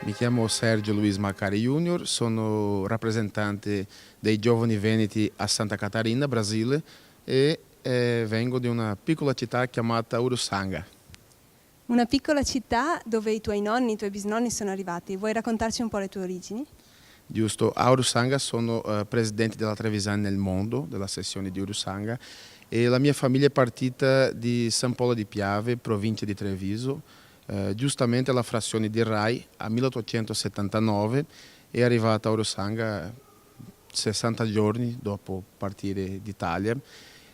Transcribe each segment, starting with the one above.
Mi chiamo Sergio Luis Macari Junior, sono rappresentante dei Giovani Veneti a Santa Catarina, Brasile, e vengo di una piccola città chiamata Urussanga. Una piccola città dove i tuoi nonni, i tuoi bisnonni sono arrivati. Vuoi raccontarci un po' le tue origini? Giusto, a Urussanga sono presidente della Trevisan nel mondo, della sezione di Urussanga, e la mia famiglia è partita di San Polo di Piave, provincia di Treviso, giustamente alla frazione di Rai a 1879, è arrivata a Urussanga 60 giorni dopo partire d'Italia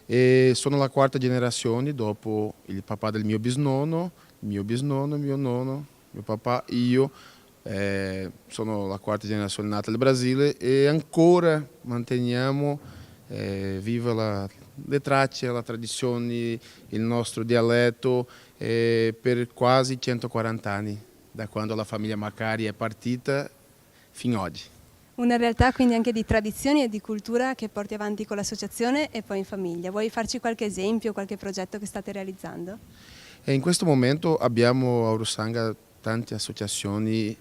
e sono la quarta generazione dopo il papà del mio bisnonno, mio nonno, mio papà, io. Sono la quarta generazione nata nel Brasile e ancora manteniamo viva le tracce, la tradizione, il nostro dialetto per quasi 140 anni, da quando la famiglia Macari è partita fino ad oggi. Una realtà quindi anche di tradizioni e di cultura che porti avanti con l'associazione e poi in famiglia. Vuoi farci qualche esempio, qualche progetto che state realizzando? In questo momento abbiamo a Urussanga tante associazioni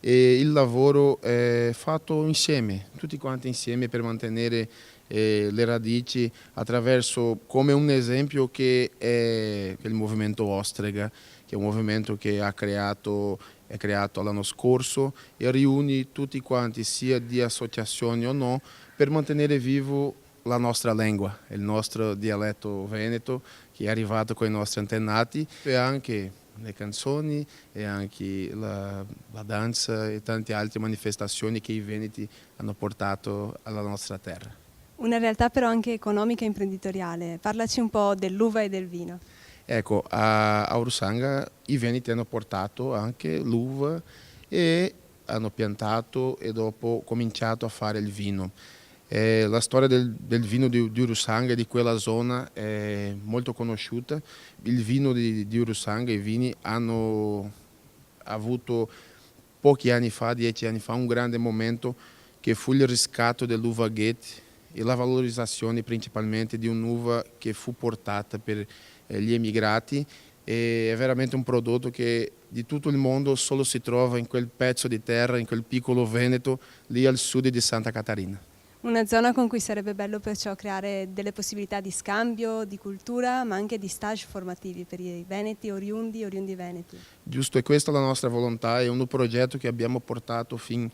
e il lavoro è fatto insieme, tutti quanti insieme per mantenere le radici attraverso, come un esempio che è il movimento Ostrega, che è un movimento che è creato l'anno scorso e riúne tutti quanti, sia di associazioni o no, per mantenere vivo la nostra lingua, il nostro dialetto veneto che è arrivato con i nostri antenati e anche le canzoni e anche la danza e tante altre manifestazioni che i veneti hanno portato alla nostra terra. Una realtà però anche economica e imprenditoriale. Parlaci un po' dell'uva e del vino. Ecco, a Urussanga i veneti hanno portato anche l'uva e hanno piantato e dopo cominciato a fare il vino. La storia del vino di Urussanga e di quella zona è molto conosciuta. Il vino di Urussanga, i vini hanno avuto pochi anni fa, 10 anni fa, un grande momento che fu il riscatto dell'uva Goethe e la valorizzazione principalmente di un'uva che fu portata per gli emigrati. È veramente un prodotto che di tutto il mondo solo si trova in quel pezzo di terra, in quel piccolo Veneto, lì al sud di Santa Catarina. Una zona con cui sarebbe bello perciò creare delle possibilità di scambio, di cultura, ma anche di stage formativi per i veneti, oriundi veneti. Giusto, e questa è la nostra volontà, è un progetto che abbiamo portato fin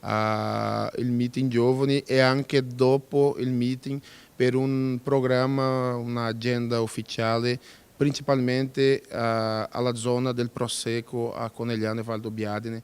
al meeting giovani e anche dopo il meeting per un programma, un'agenda ufficiale, principalmente alla zona del Prosecco a Conegliano e Valdobbiadene.